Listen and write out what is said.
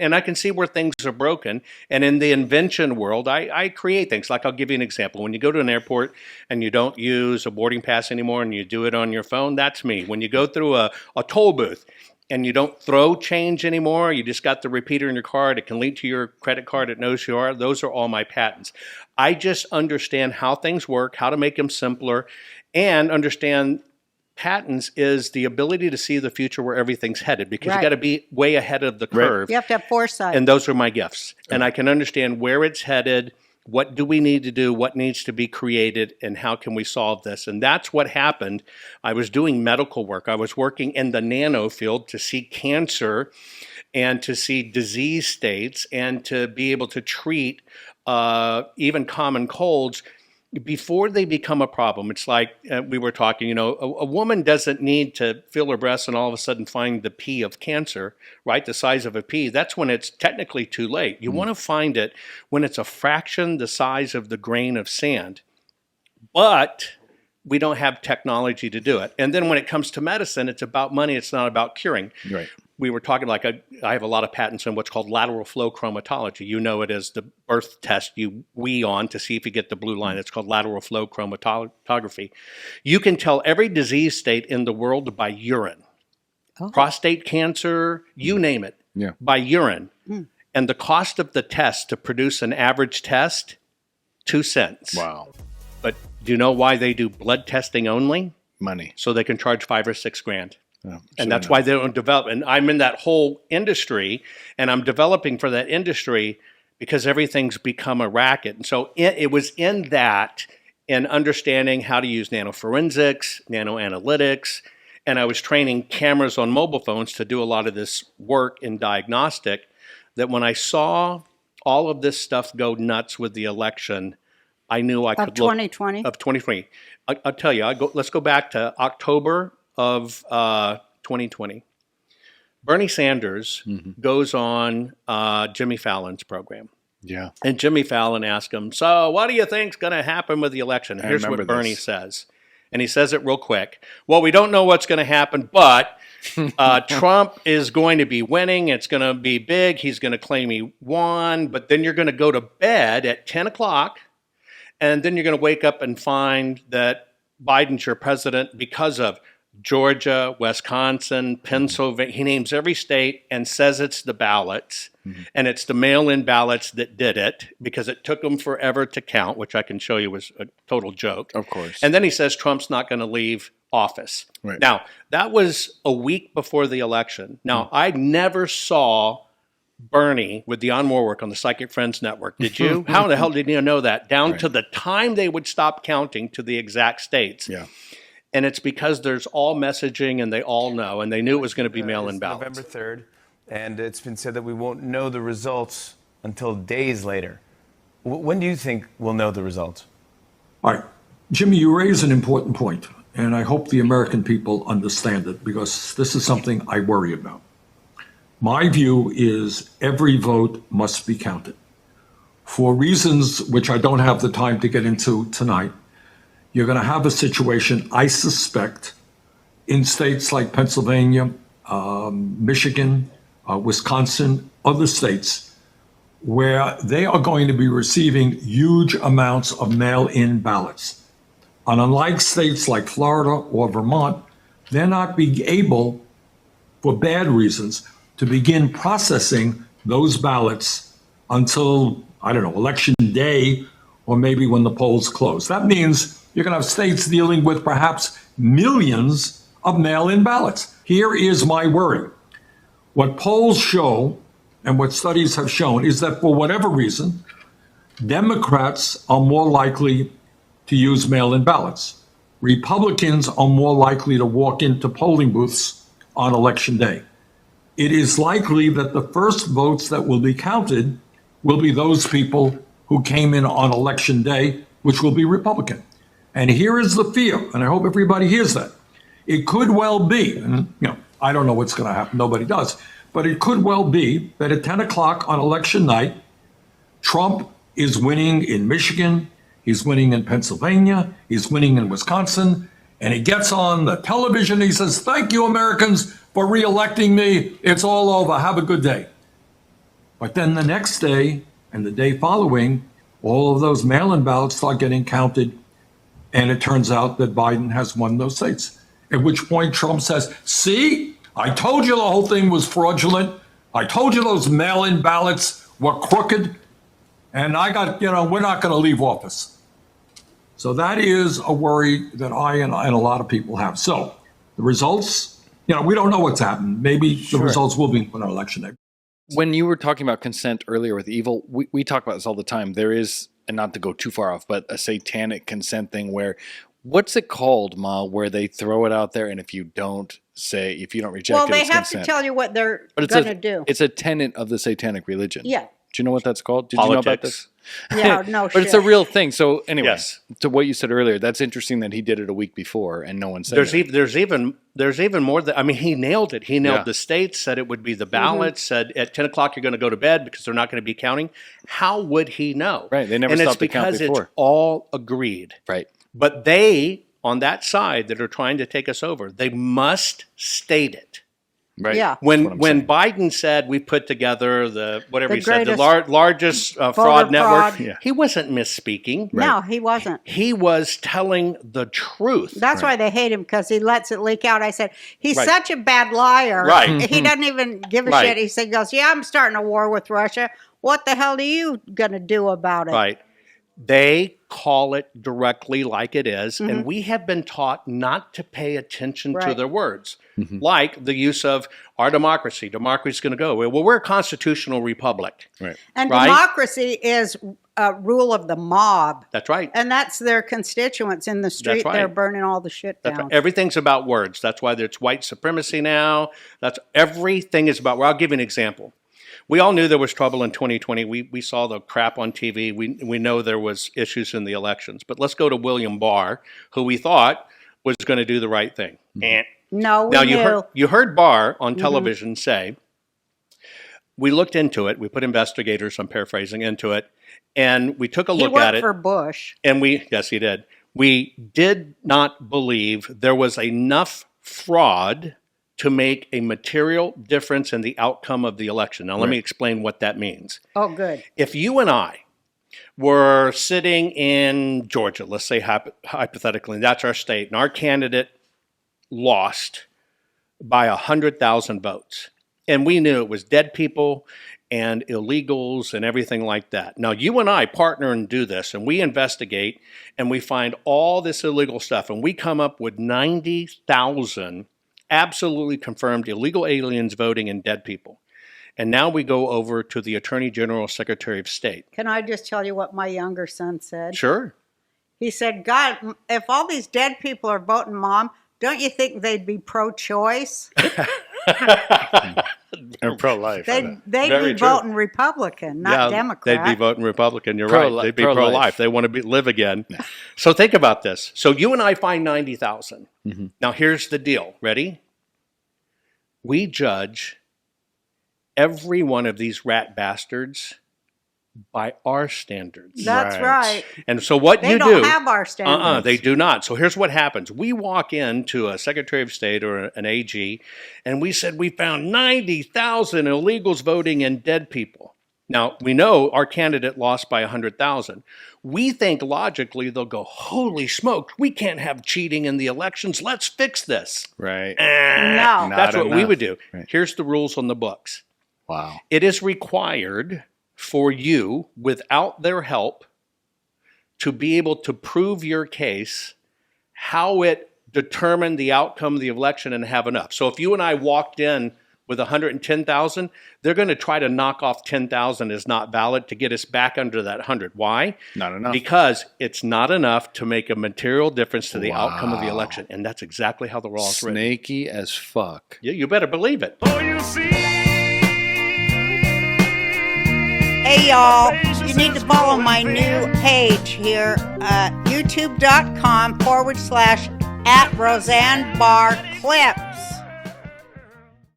And I can see where things are broken. And in the invention world, I create things. Like, I'll give you an example. When you go to an airport and you don't use a boarding pass anymore and you do it on your phone, that's me. When you go through a toll booth and you don't throw change anymore, you just got the repeater in your card, it can link to your credit card, it knows who you are, those are all my patents. I just understand how things work, how to make them simpler, and understand patents is the ability to see the future where everything's headed, because you got to be way ahead of the curve. You have to have foresight. And those are my gifts. And I can understand where it's headed, what do we need to do, what needs to be created, and how can we solve this. And that's what happened. I was doing medical work. I was working in the nano field to see cancer and to see disease states and to be able to treat even common colds before they become a problem. It's like we were talking, a woman doesn't need to feel her breasts and all of a sudden find the pea of cancer, right? The size of a pea. That's when it's technically too late. You want to find it when it's a fraction the size of the grain of sand. But we don't have technology to do it. And then when it comes to medicine, it's about money. It's not about curing. Right. We were talking I have a lot of patents on what's called lateral flow chromatology. You know it as the birth test you wee on to see if you get the blue line. It's called lateral flow chromatography. You can tell every disease state in the world by urine. Oh. Prostate cancer, you name it, by urine. And the cost of the test to produce an average test, 2 cents. Wow. But do you know why they do blood testing only? Money. So they can charge $5,000 or $6,000. And that's enough. why they don't develop. And I'm in that whole industry, and I'm developing for that industry because everything's become a racket. And so it was in that, and understanding how to use nanoforensics, nanoanalytics, and I was training cameras on mobile phones to do a lot of this work in diagnostic, that when I saw all of this stuff go nuts with the election, I knew I could look. Of 2020. I'll tell you, let's go back to October of 2020. Bernie Sanders goes on Jimmy Fallon's program. Yeah. And Jimmy Fallon asked him, so what do you think's going to happen with the election? Here's what Bernie says. And he says it real quick. Well, we don't know what's going to happen, but Trump is going to be winning. It's going to be big. He's going to claim he won. But then you're going to go to bed at 10 o'clock. And then you're going to wake up and find that Biden's your president because of Georgia, Wisconsin, Pennsylvania. He names every state and says it's the ballots. And it's the mail-in ballots that did it, because it took them forever to count, which I can show you was a total joke. Of course. And then he says Trump's not going to leave office. Right. Now, that was a week before the election. Now, I never saw Bernie with the On War work on the Psychic Friends Network. Did you? How the hell did you know that? Down to the time they would stop counting to the exact states. Yeah. And it's because there's all messaging and they all know, and they knew it was going to be mail-in ballots. November 3rd, and it's been said that we won't know the results until days later. When do you think we'll know the results? All right. Jimmy, you raise an important point, and I hope the American people understand it, because this is something I worry about. My view is every vote must be counted. For reasons which I don't have the time to get into tonight, you're going to have a situation, I suspect, in states like Pennsylvania, Michigan, Wisconsin, other states, where they are going to be receiving huge amounts of mail-in ballots. And unlike states like Florida or Vermont, they're not being able, for bad reasons, to begin processing those ballots until, I don't know, election day, or maybe when the polls close. That means you're going to have states dealing with perhaps millions of mail-in ballots. Here is my worry. What polls show and what studies have shown is that for whatever reason, Democrats are more likely to use mail-in ballots. Republicans are more likely to walk into polling booths on election day. It is likely that the first votes that will be counted will be those people who came in on election day, which will be Republican. And here is the fear, and I hope everybody hears that. It could well be, and I don't know what's going to happen, nobody does, but it could well be that at 10 o'clock on election night, Trump is winning in Michigan, he's winning in Pennsylvania, he's winning in Wisconsin, and he gets on the television, he says, "Thank you, Americans, for re-electing me. It's all over. Have a good day." But then the next day and the day following, all of those mail-in ballots start getting counted, and it turns out that Biden has won those states. At which point Trump says, see, I told you the whole thing was fraudulent. I told you those mail-in ballots were crooked, and we're not going to leave office. So that is a worry that I and a lot of people have. So the results, we don't know what's happened. Maybe the results will be on election day. When you were talking about consent earlier with evil, we talk about this all the time. There is, and not to go too far off, but a satanic consent thing where, what's it called, Ma, where they throw it out there, and if you don't reject it, it's consent. Well, they have to tell you what they're going to do. It's a tenet of the satanic religion. Yeah. Do you know what that's called? Did Politics. you know about this? Yeah, no shit. But it's a real thing. So anyway, Yes. to what you said earlier, that's interesting that he did it a week before and no one said There's even more he nailed it. He nailed Yeah. the states, said it would be the ballots, said at 10 o'clock you're going to go to bed because they're not going to be counting. How would he know? Right, they never and stopped it's to count because before. it's all agreed. Right. But they, on that side that are trying to take us over, they must state it. Right. Yeah. When Biden said we put together the largest fraud voter network, fraud. Yeah. he wasn't misspeaking. No, he wasn't. He was telling the truth. That's why they hate him, because he lets it leak out. I said, he's Right. such a bad liar. Right. He doesn't even give a Right. shit. He goes, yeah, I'm starting a war with Russia. What the hell are you going to do about it? Right. They call it directly like it is, Mm-hmm. and we have been taught not to pay attention to Right. their words, like the use of our democracy. Democracy is going to go. Well, we're a constitutional republic. Right. And Right. democracy is rule of the mob. That's right. And that's their constituents in the street. right. They're burning all the shit That's down. right. Everything's about words. That's why there's white supremacy now. Everything is about. Well, I'll give you an example. We all knew there was trouble in 2020. We saw the crap on TV. We know there was issues in the elections. But let's go to William Barr, who we thought was going to do the right thing. No, we Now knew. you heard Barr on television say, we looked into it. We put investigators, I'm paraphrasing, into it, and we took a He look at worked it. for Bush. And yes, he did. We did not believe there was enough fraud to make a material difference in the outcome of the election. Now, let me explain what that means. Oh, good. If you and I were sitting in Georgia, let's say hypothetically, that's our state, and our candidate lost by 100,000 votes, and we knew it was dead people and illegals and everything like that. Now, you and I partner and do this, and we investigate, and we find all this illegal stuff, and we come up with 90,000 absolutely confirmed illegal aliens voting and dead people. And now we go over to the Attorney General, Secretary of State. Can I just tell you what my younger son said? Sure. He said, God, if all these dead people are voting Mom, don't you think they'd be pro-choice? Or pro-life. They'd Very be true. voting Republican, not Democrat. They'd be voting Republican. You're Pro-li- right. They'd be pro-life. pro-life. They want to live again. So think about this. So you and I find 90,000. Now here's the deal. Ready? We judge every one of these rat bastards by our standards. That's right. And so what They you don't do, have our standards. they do not. So here's what happens. We walk into a Secretary of State or an AG, and we said we found 90,000 illegals voting and dead people. Now, we know our candidate lost by 100,000. We think logically they'll go, holy smoke, we can't have cheating in the elections. Let's fix this. Right. No. That's Not what we enough. would do. Right. Here's the rules on the books. Wow. It is required for you, without their help, to be able to prove your case, how it determined the outcome of the election, and have enough. So if you and I walked in with 110,000, they're going to try to knock off 10,000 as not valid to get us back under that 100. Why? Not enough. Because it's not enough to make a material difference to the outcome of the election. And that's exactly how the law is written. Snaky as fuck. Yeah, you better believe it. Hey, y'all, you need to follow my new page here, youtube.com/@Roseanne Barr Clips.